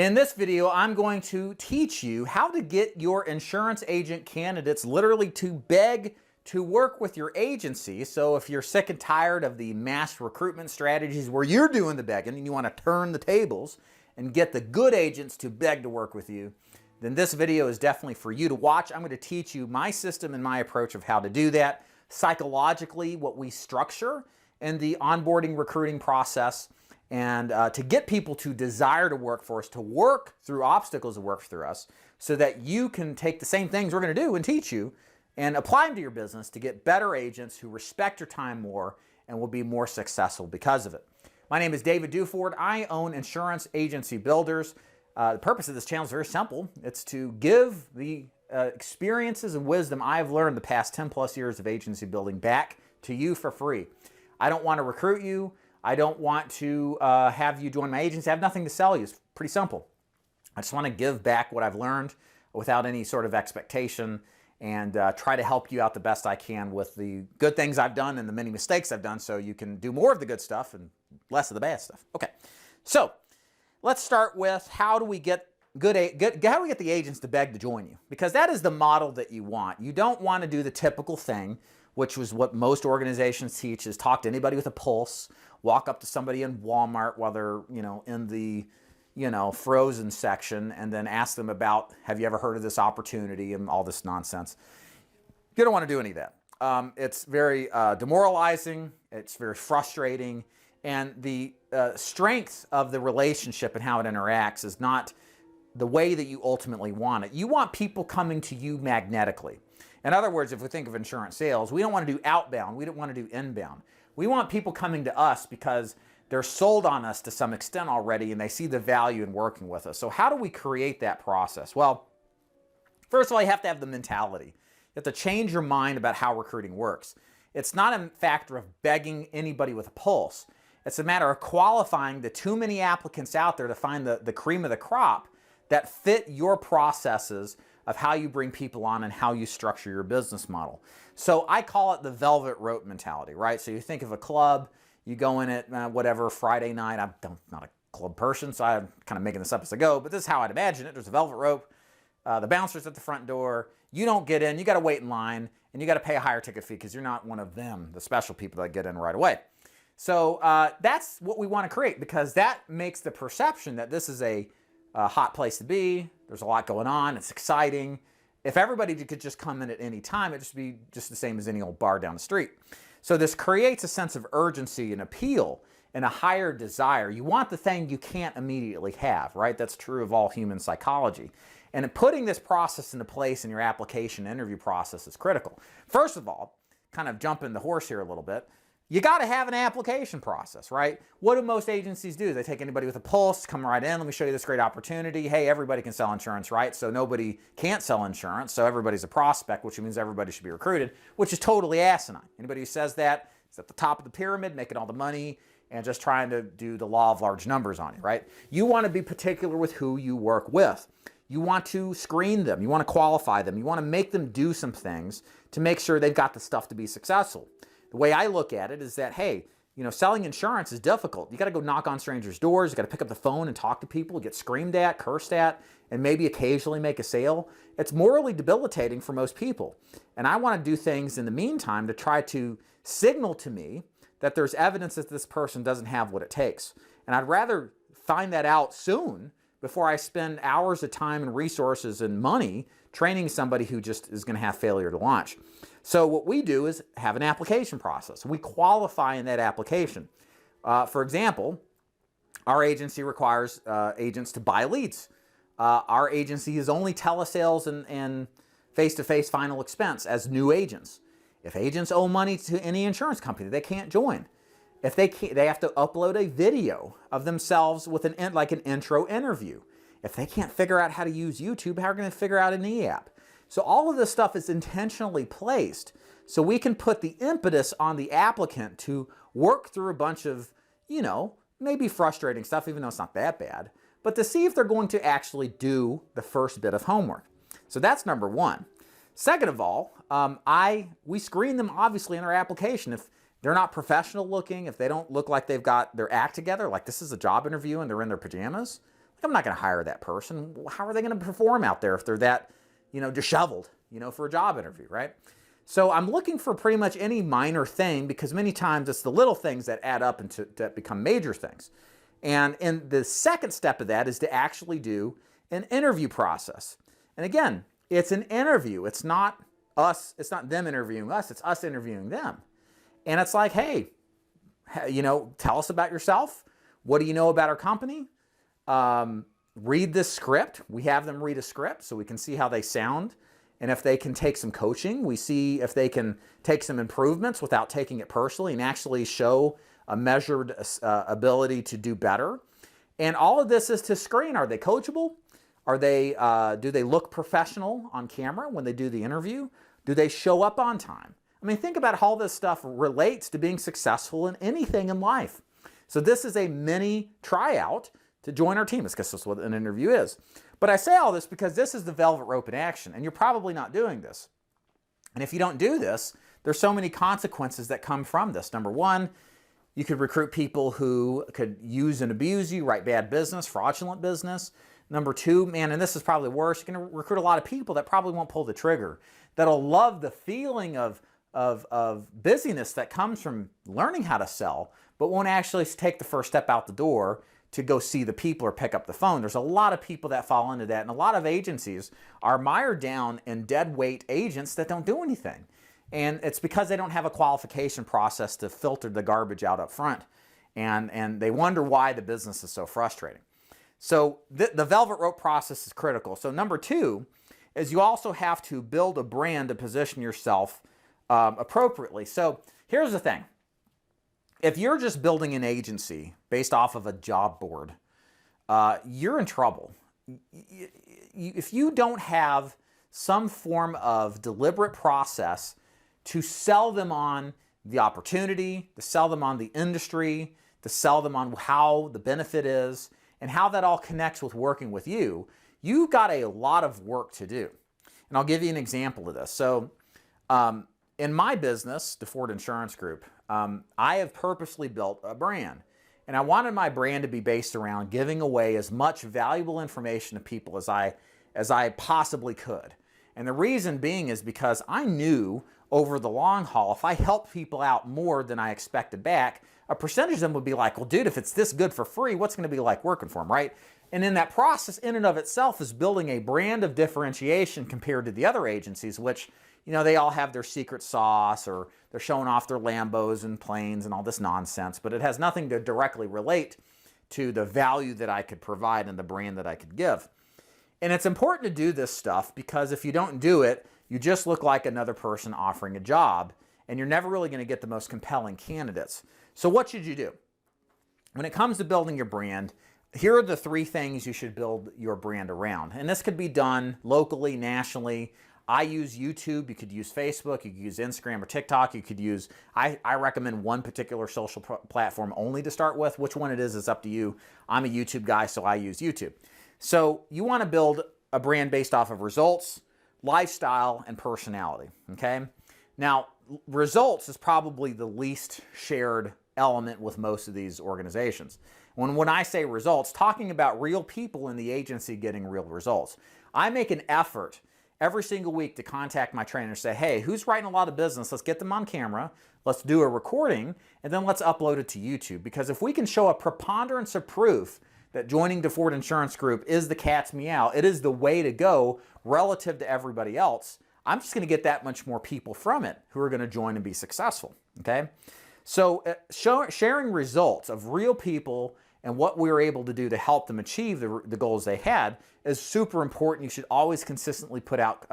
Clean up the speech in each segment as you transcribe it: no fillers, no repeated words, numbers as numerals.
In this video, I'm going to teach you how to get your insurance agent candidates literally to beg to work with your agency. So if you're sick and tired of the mass recruitment strategies where you're doing the begging and you want to turn the tables and get the good agents to beg to work with you, then this video is definitely for you to watch. I'm going to teach you my system and my approach of how to do that, psychologically, what we structure in the onboarding recruiting process, and to get people to desire to work for us, to work through obstacles to work through us, so that you can take the same things we're going to do and teach you and apply them to your business to get better agents who respect your time more and will be more successful because of it. My name is David Duford. I own Insurance Agency Builders. The purpose of this channel is very simple. It's to give the experiences and wisdom I've learned the past 10 plus years of agency building back to you for free. I don't want to recruit you. I don't want to have you join my agency. I have nothing to sell you. It's pretty simple. I just want to give back what I've learned without any sort of expectation and try to help you out the best I can with the good things I've done and the many mistakes I've done so you can do more of the good stuff and less of the bad stuff. Okay, so let's start with how do we get the agents to beg to join you? Because that is the model that you want. You don't want to do the typical thing, which was what most organizations teach, is talk to anybody with a pulse, walk up to somebody in Walmart while they're, in the, frozen section, and then ask them about, have you ever heard of this opportunity, and all this nonsense. You don't want to do any of that. It's very demoralizing. It's very frustrating. And the strength of the relationship and how it interacts is not the way that you ultimately want it. You want people coming to you magnetically. In other words, if we think of insurance sales, we don't want to do outbound. We don't want to do inbound. We want people coming to us because they're sold on us to some extent already and they see the value in working with us. So how do we create that process? Well, first of all, you have to have the mentality. You have to change your mind about how recruiting works. It's not a factor of begging anybody with a pulse. It's a matter of qualifying the too many applicants out there to find the cream of the crop that fit your processes of how you bring people on and how you structure your business model. So I call it the velvet rope mentality, right? So you think of a club, you go in at whatever Friday night. I'm not a club person, so I'm kind of making this up as I go, but this is how I'd imagine it. There's a velvet rope, the bouncer's at the front door. You don't get in, you got to wait in line, and you got to pay a higher ticket fee because you're not one of them, the special people that get in right away. So that's what we want to create, because that makes the perception that this is a hot place to be. There's a lot going on. It's exciting. If everybody could just come in at any time, it'd just be just the same as any old bar down the street. So this creates a sense of urgency and appeal and a higher desire. You want the thing you can't immediately have, right? That's true of all human psychology. And putting this process into place in your application interview process is critical. First of all, kind of jumping the horse here a little bit, you got to have an application process, right? What do most agencies do? They take anybody with a pulse, come right in, let me show you this great opportunity. Hey, everybody can sell insurance, right? So nobody can't sell insurance, so everybody's a prospect, which means everybody should be recruited, which is totally asinine. Anybody who says that is at the top of the pyramid, making all the money and just trying to do the law of large numbers on you, right? You want to be particular with who you work with. You want to screen them. You want to qualify them. You want to make them do some things to make sure they've got the stuff to be successful. The way I look at it is that, hey, selling insurance is difficult. You got to go knock on strangers' doors. You got to pick up the phone and talk to people, get screamed at, cursed at, and maybe occasionally make a sale. It's morally debilitating for most people. And I want to do things in the meantime to try to signal to me that there's evidence that this person doesn't have what it takes. And I'd rather find that out soon before I spend hours of time and resources and money training somebody who just is going to have failure to launch. So what we do is have an application process. We qualify in that application. For example, our agency requires agents to buy leads. Our agency is only telesales and face-to-face final expense as new agents. If agents owe money to any insurance company, they can't join. If they can't, they have to upload a video of themselves with an intro interview. If they can't figure out how to use YouTube, how are they going to figure out an e-app? So all of this stuff is intentionally placed so we can put the impetus on the applicant to work through a bunch of, maybe frustrating stuff, even though it's not that bad, but to see if they're going to actually do the first bit of homework. So that's number one. Second of all, we screen them obviously in their application. If they're not professional looking, if they don't look like they've got their act together, like this is a job interview and they're in their pajamas, I'm not going to hire that person. How are they going to perform out there if they're that, disheveled, for a job interview, right? So I'm looking for pretty much any minor thing, because many times it's the little things that add up and that become major things. And the second step of that is to actually do an interview process. And again, it's an interview. It's not them interviewing us, it's us interviewing them. And it's like, hey, tell us about yourself. What do you know about our company? Read this script. We have them read a script so we can see how they sound. And if they can take some coaching, we see if they can take some improvements without taking it personally and actually show a measured ability to do better. And all of this is to screen. Are they coachable? Do they look professional on camera when they do the interview? Do they show up on time? I mean, think about how all this stuff relates to being successful in anything in life. So this is a mini tryout to join our team. It's because that's what an interview is. But I say all this because this is the velvet rope in action, and you're probably not doing this. And if you don't do this, there's so many consequences that come from this. Number one, you could recruit people who could use and abuse you, write bad business, fraudulent business. Number two, man, and this is probably worse, you're going to recruit a lot of people that probably won't pull the trigger, that'll love the feeling of busyness that comes from learning how to sell, but won't actually take the first step out the door to go see the people or pick up the phone. There's a lot of people that fall into that, and a lot of agencies are mired down in dead weight agents that don't do anything. And it's because they don't have a qualification process to filter the garbage out up front. And they wonder why the business is so frustrating. So the velvet rope process is critical. So number two is you also have to build a brand to position yourself appropriately. So here's the thing. If you're just building an agency based off of a job board, you're in trouble. If you don't have some form of deliberate process to sell them on the opportunity, to sell them on the industry, to sell them on how the benefit is, and how that all connects with working with you, you've got a lot of work to do. And I'll give you an example of this. So in my business, DeFord Insurance Group, I have purposely built a brand. And I wanted my brand to be based around giving away as much valuable information to people as I possibly could. And the reason being is because I knew over the long haul, if I helped people out more than I expected back, a percentage of them would be like, well, dude, if it's this good for free, what's going to be like working for them, right? And in that process, in and of itself, is building a brand of differentiation compared to the other agencies, which, they all have their secret sauce, or they're showing off their Lambos and planes and all this nonsense, but it has nothing to directly relate to the value that I could provide and the brand that I could give. And it's important to do this stuff because if you don't do it, you just look like another person offering a job, and you're never really going to get the most compelling candidates. So what should you do? When it comes to building your brand, here are the three things you should build your brand around. And this could be done locally, nationally. I use YouTube. You could use Facebook. You could use Instagram or TikTok. You could use, I recommend one particular social platform only to start with. Which one it is up to you. I'm a YouTube guy, so I use YouTube. So you want to build a brand based off of results, lifestyle, and personality, okay? Now, results is probably the least shared element with most of these organizations. When I say results, talking about real people in the agency getting real results. I make an effort every single week to contact my trainer and say, hey, who's writing a lot of business? Let's get them on camera. Let's do a recording, and then let's upload it to YouTube. Because if we can show a preponderance of proof that joining DeFord Insurance Group is the cat's meow, it is the way to go relative to everybody else, I'm just going to get that much more people from it who are going to join and be successful, okay? So sharing results of real people and what we were able to do to help them achieve the goals they had is super important. You should always consistently put out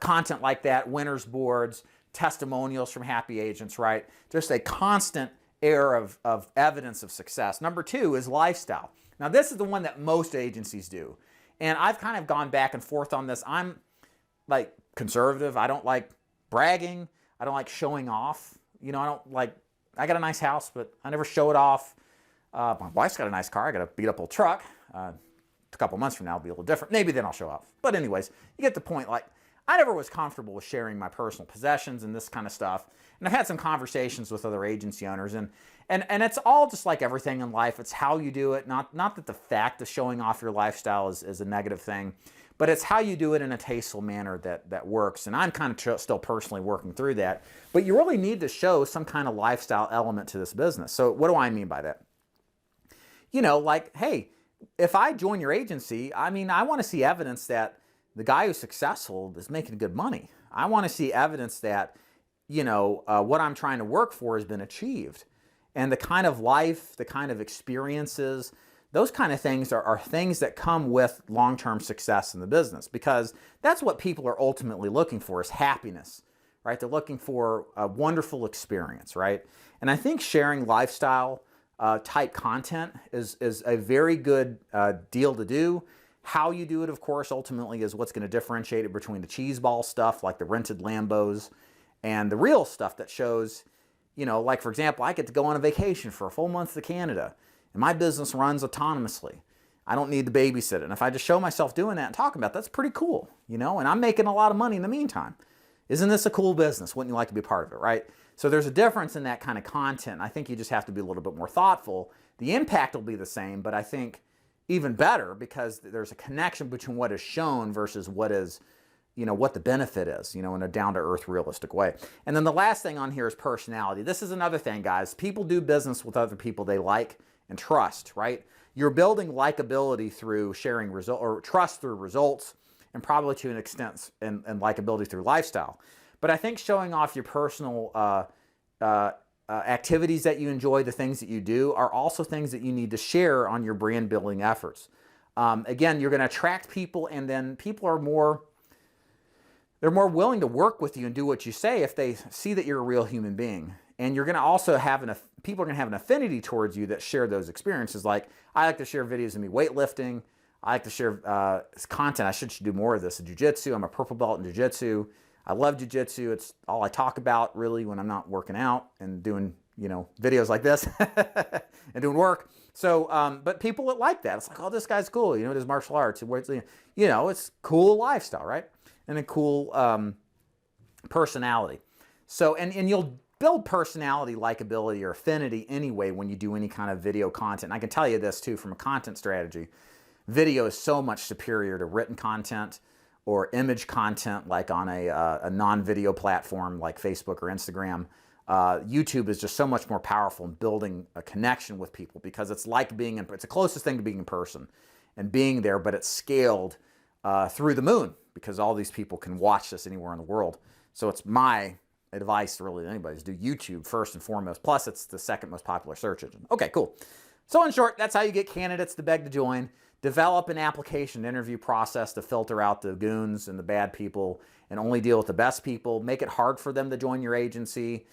content like that, winners boards, testimonials from happy agents, right? Just a constant air of evidence of success. Number two is lifestyle. Now, this is the one that most agencies do. And I've kind of gone back and forth on this. I'm like conservative. I don't like bragging. I don't like showing off. I got a nice house, but I never show it off. My wife's got a nice car. I got a beat up old truck. A couple months from now, it'll be a little different. Maybe then I'll show off. But anyways, you get the point. Like, I never was comfortable with sharing my personal possessions and this kind of stuff. And I've had some conversations with other agency owners, and it's all just like everything in life. It's how you do it. Not that the fact of showing off your lifestyle is a negative thing, but it's how you do it in a tasteful manner that works. And I'm kind of still personally working through that. But you really need to show some kind of lifestyle element to this business. So what do I mean by that? You know, like, hey, if I join your agency, I mean, I want to see evidence that the guy who's successful is making good money. I want to see evidence that, you know, what I'm trying to work for has been achieved. And the kind of life, the kind of experiences, those kind of things are things that come with long-term success in the business, because that's what people are ultimately looking for, is happiness, right? They're looking for a wonderful experience, right? And I think sharing lifestyle type content is a very good deal to do. How you do it, of course, ultimately is what's going to differentiate it between the cheeseball stuff like the rented Lambos and the real stuff that shows, you know, like, for example, I get to go on a vacation for a full month to Canada, and my business runs autonomously. I don't need to babysit it. And if I just show myself doing that and talking about it, that's pretty cool, you know, and I'm making a lot of money in the meantime. Isn't this a cool business? Wouldn't you like to be a part of it, right? So there's a difference in that kind of content. I think you just have to be a little bit more thoughtful. The impact will be the same, but I think even better, because there's a connection between what is shown versus what is, you know, what the benefit is, you know, in a down-to-earth, realistic way. And then the last thing on here is personality. This is another thing, guys. People do business with other people they like and trust, right? You're building likability through sharing results, or trust through results, and probably to an extent, and likability through lifestyle. But I think showing off your personal activities that you enjoy, the things that you do, are also things that you need to share on your brand building efforts. Again, you're going to attract people, and then people are more willing to work with you and do what you say if they see that you're a real human being. And you're going to also have people are going to have an affinity towards you that share those experiences. Like, I like to share videos of me weightlifting. I like to share content. I should do more of this. Jiu-jitsu. I'm a purple belt in jiu-jitsu. I love jiu-jitsu. It's all I talk about, really, when I'm not working out and doing, you know, videos like this and doing work. So, but people that like that, it's like, oh, this guy's cool. You know, does martial arts. You know, it's cool lifestyle, right? And a cool personality. So, and you'll build personality, likability, or affinity anyway when you do any kind of video content. And I can tell you this, too, from a content strategy. Video is so much superior to written content or image content, like on a non-video platform like Facebook or Instagram. YouTube is just so much more powerful in building a connection with people, because it's like it's the closest thing to being in person and being there, but it's scaled through the moon, because all these people can watch this anywhere in the world. So it's my advice really to anybody is do YouTube first and foremost. Plus, it's the second most popular search engine. Okay, cool. So in short, that's how you get candidates to beg to join. Develop an application interview process to filter out the goons and the bad people and only deal with the best people. Make it hard for them to join your agency.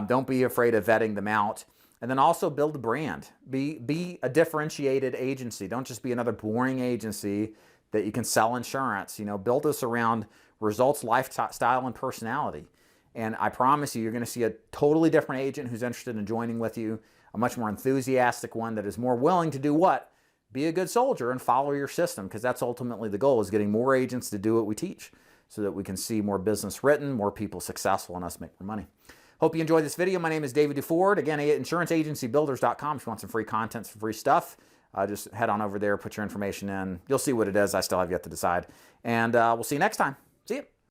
Don't be afraid of vetting them out. And then also build a brand. Be a differentiated agency. Don't just be another boring agency that you can sell insurance. You know, build this around results, lifestyle, and personality. And I promise you, you're going to see a totally different agent who's interested in joining with you, a much more enthusiastic one that is more willing to do what? Be a good soldier and follow your system, because that's ultimately the goal, is getting more agents to do what we teach so that we can see more business written, more people successful, and us make more money. Hope you enjoyed this video. My name is David Duford. Again, InsuranceAgencyBuilders.com. If you want some free content, some free stuff, just head on over there, put your information in. You'll see what it is. I still have yet to decide. And we'll see you next time. See you.